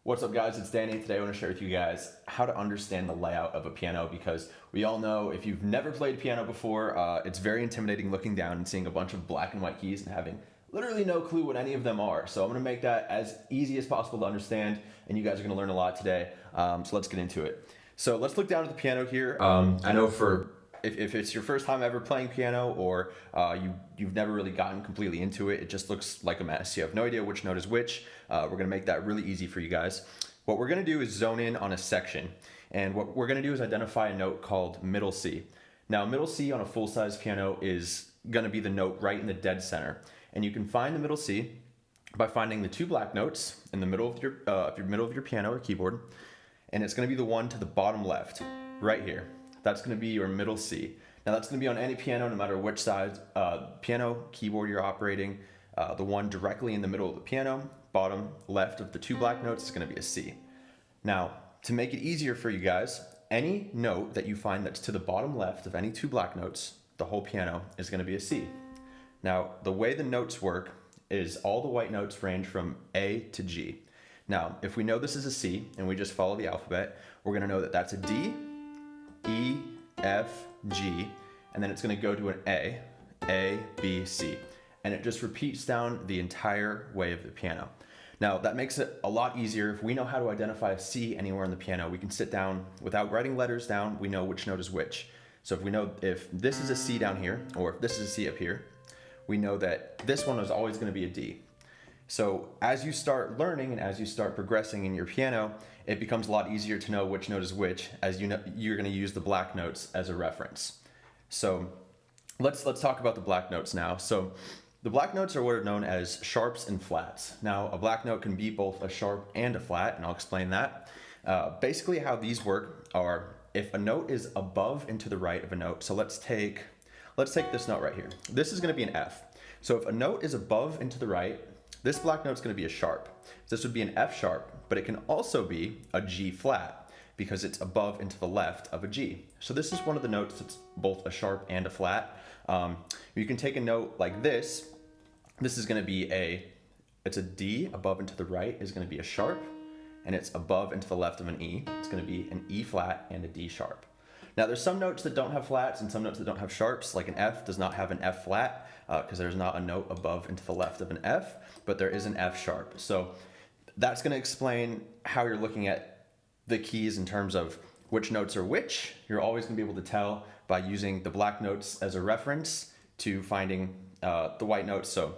What's up guys, it's Danny. Today I want to share with you guys how to understand the layout of a piano, because we all know if you've never played piano before, it's very intimidating looking down and seeing a bunch of black and white keys and having literally no clue what any of them are. So I'm going to make that as easy as possible to understand, and you guys are going to learn a lot today. So let's get into it. So let's look down at the piano here. I know if it's your first time ever playing piano, or you've never really gotten completely into it, it just looks like a mess. You have no idea which note is which. We're gonna make that really easy for you guys. What we're gonna do is zone in on a section. And what we're gonna do is identify a note called middle C. Now, middle C on a full-size piano is gonna be the note right in the dead center. And you can find the middle C by finding the two black notes in the middle of your piano or keyboard. And it's gonna be the one to the bottom left, right here. That's going to be your middle C. Now that's going to be on any piano, no matter which size piano keyboard you're operating. The one directly in the middle of the piano, bottom left of the two black notes, is going to be a C. Now, to make it easier for you guys, any note that you find that's to the bottom left of any two black notes, the whole piano, is going to be a C. Now, the way the notes work is all the white notes range from A to G. Now, if we know this is a C and we just follow the alphabet, we're going to know that that's a D, E, F, G, and then it's going to go to an A, B, C. And it just repeats down the entire way of the piano. Now, that makes it a lot easier. If we know how to identify a C anywhere on the piano, we can sit down without writing letters down. We know which note is which. So if we know if this is a C down here, or if this is a C up here, we know that this one is always going to be a D. So as you start learning and as you start progressing in your piano, it becomes a lot easier to know which note is which, as you know you're going to use the black notes as a reference. So let's talk about the black notes now. So the black notes are what are known as sharps and flats. Now, a black note can be both a sharp and a flat, and I'll explain that. Basically how these work are if a note is above and to the right of a note. So let's take this note right here. This is going to be an F. So if a note is above and to the right, this black note is going to be a sharp. This would be an F sharp, but it can also be a G flat because it's above and to the left of a G. So this is one of the notes that's both a sharp and a flat. You can take a note like this. This is going to be it's a D. Above and to the right is going to be a sharp, and it's above and to the left of an E. It's going to be an E flat and a D sharp. Now, there's some notes that don't have flats and some notes that don't have sharps, like an F does not have an F flat because there's not a note above and to the left of an F, but there is an F sharp. So that's going to explain how you're looking at the keys in terms of which notes are which. You're always going to be able to tell by using the black notes as a reference to finding the white notes. So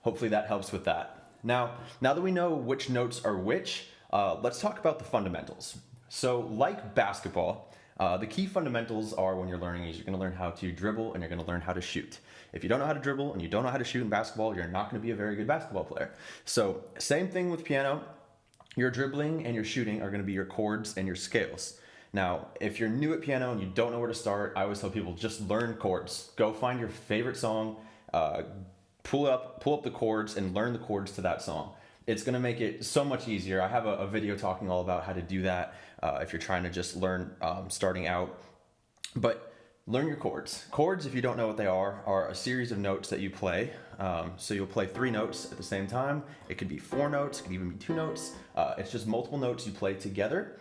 hopefully that helps with that. Now that we know which notes are which, let's talk about the fundamentals. So like basketball, the key fundamentals are when you're learning is you're going to learn how to dribble and you're going to learn how to shoot. If you don't know how to dribble and you don't know how to shoot in basketball, you're not going to be a very good basketball player. So same thing with piano. Your dribbling and your shooting are going to be your chords and your scales. Now, if you're new at piano and you don't know where to start, I always tell people just learn chords. Go find your favorite song, pull up the chords and learn the chords to that song. It's going to make it so much easier. I have a video talking all about how to do that if you're trying to just learn starting out. But learn your chords. Chords, if you don't know what they are a series of notes that you play. So you'll play 3 notes at the same time. It could be 4 notes, it could even be 2 notes. It's just multiple notes you play together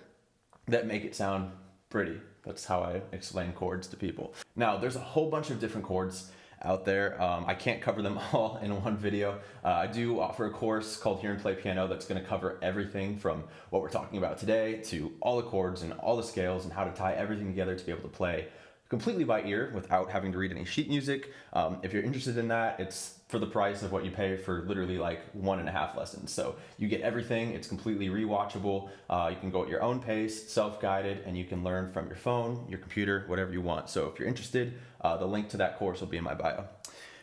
that make it sound pretty. That's how I explain chords to people. Now, there's a whole bunch of different chords out there. I can't cover them all in one video. I do offer a course called Hear and Play Piano that's going to cover everything from what we're talking about today to all the chords and all the scales and how to tie everything together to be able to play completely by ear without having to read any sheet music. If you're interested in that, it's for the price of what you pay for literally like 1.5 lessons. So you get everything. It's completely rewatchable. You can go at your own pace, self-guided, and you can learn from your phone, your computer, whatever you want. So if you're interested, the link to that course will be in my bio.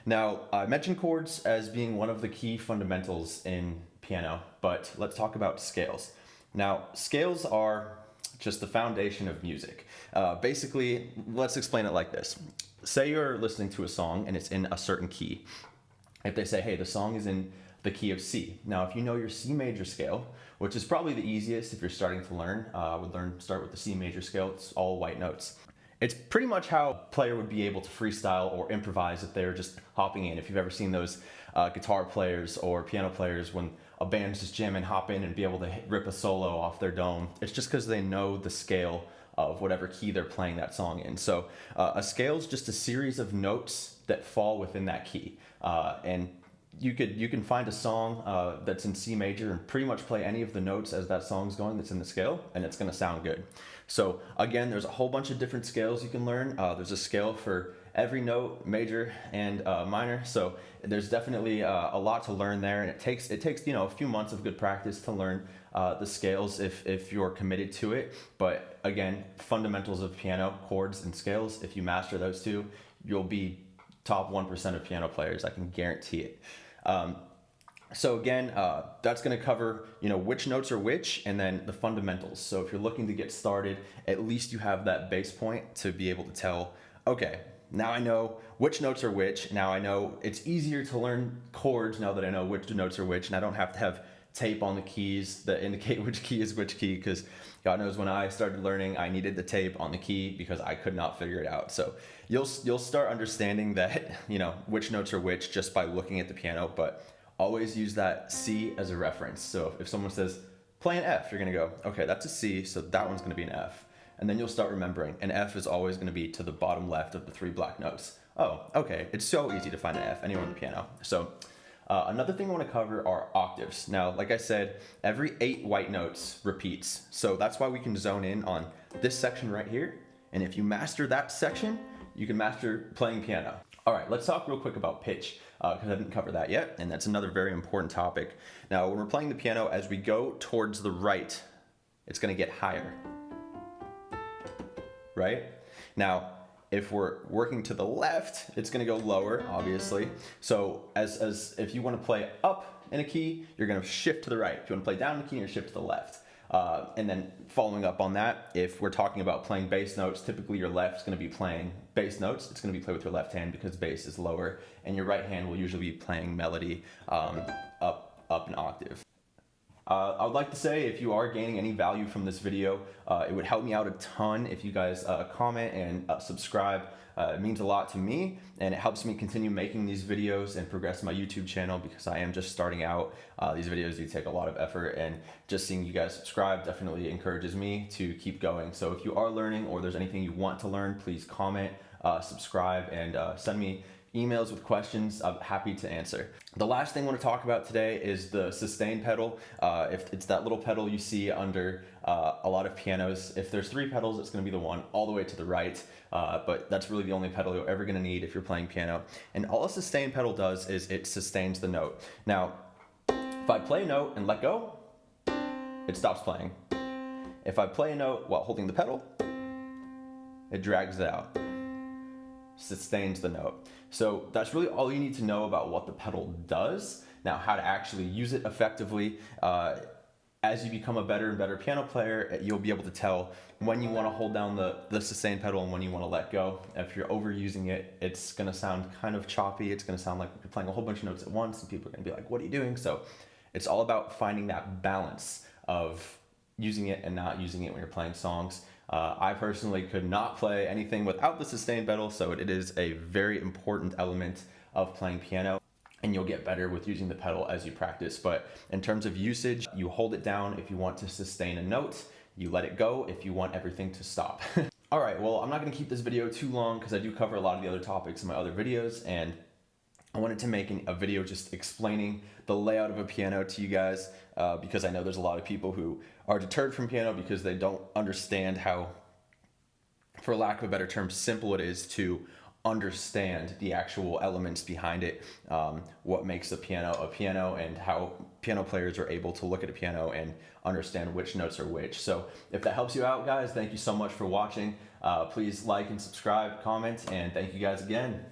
Now, I mentioned chords as being one of the key fundamentals in piano, but let's talk about scales. Now, scales are just the foundation of music. Basically, let's explain it like this. Say you're listening to a song and it's in a certain key. If they say, hey, the song is in the key of C. Now, if you know your C major scale, which is probably the easiest if you're starting to learn, start with the C major scale. It's all white notes. It's pretty much how a player would be able to freestyle or improvise if they were just hopping in. If you've ever seen those guitar players or piano players, when a band's just jamming, hop in and be able to rip a solo off their dome. It's just because they know the scale of whatever key they're playing that song in. So a scale is just a series of notes that fall within that key. And you can find a song that's in C major and pretty much play any of the notes as that song's going that's in the scale, and it's going to sound good. So again, there's a whole bunch of different scales you can learn. There's a scale for every note, major and minor. So there's definitely a lot to learn there, and it takes a few months of good practice to learn the scales if you're committed to it. But again, fundamentals of piano, chords and scales, if you master those two, you'll be top 1% of piano players. I can guarantee it. So again, that's going to cover, which notes are which, and then the fundamentals. So if you're looking to get started, at least you have that base point to be able to tell, okay, now I know which notes are which. Now I know it's easier to learn chords now that I know which notes are which, and I don't have to have tape on the keys that indicate which key is which key, because God knows when I started learning, I needed the tape on the key because I could not figure it out. So you'll start understanding that, which notes are which just by looking at the piano, but always use that C as a reference. So if someone says, play an F, you're gonna go, okay, that's a C, so that one's gonna be an F. And then you'll start remembering an F is always gonna be to the bottom left of the 3 black notes. Oh, okay, it's so easy to find an F anywhere on the piano. So another thing I want to cover are octaves. Now, like I said, every 8 white notes repeats. So that's why we can zone in on this section right here. And if you master that section, you can master playing piano. All right, let's talk real quick about pitch, because I didn't cover that yet, and that's another very important topic. Now, when we're playing the piano, as we go towards the right, it's going to get higher, right? Now, if we're working to the left, it's going to go lower, obviously. So as if you want to play up in a key, you're going to shift to the right. If you want to play down in a key, you're shift to the left. And then following up on that, if we're talking about playing bass notes, typically your left's going to be playing bass notes. It's going to be played with your left hand because bass is lower, and your right hand will usually be playing melody up an octave. I would like to say, if you are gaining any value from this video, it would help me out a ton if you guys comment and subscribe. It means a lot to me, and it helps me continue making these videos and progress my YouTube channel, because I am just starting out. These videos do take a lot of effort, and just seeing you guys subscribe definitely encourages me to keep going. So if you are learning, or there's anything you want to learn, please comment, subscribe, and send me emails with questions. I'm happy to answer. The last thing I want to talk about today is the sustain pedal. If it's that little pedal you see under a lot of pianos. If there's 3 pedals, it's going to be the one all the way to the right, but that's really the only pedal you're ever going to need if you're playing piano. And all a sustain pedal does is it sustains the note. Now, if I play a note and let go, it stops playing. If I play a note while holding the pedal, it drags it out, sustains the note. So that's really all you need to know about what the pedal does. Now, how to actually use it effectively. As you become a better and better piano player, you'll be able to tell when you want to hold down the sustain pedal and when you want to let go. If you're overusing it, it's going to sound kind of choppy. It's going to sound like you're playing a whole bunch of notes at once, and people are going to be like, what are you doing? So it's all about finding that balance of using it and not using it when you're playing songs. I personally could not play anything without the sustain pedal, so it is a very important element of playing piano, and you'll get better with using the pedal as you practice. But in terms of usage, you hold it down if you want to sustain a note, you let it go if you want everything to stop. All right, well, I'm not going to keep this video too long because I do cover a lot of the other topics in my other videos, and I wanted to make a video just explaining the layout of a piano to you guys, because I know there's a lot of people who are deterred from piano because they don't understand how, for lack of a better term, simple it is to understand the actual elements behind it, what makes a piano, and how piano players are able to look at a piano and understand which notes are which. So if that helps you out, guys, thank you so much for watching. Please like and subscribe, comment, and thank you guys again.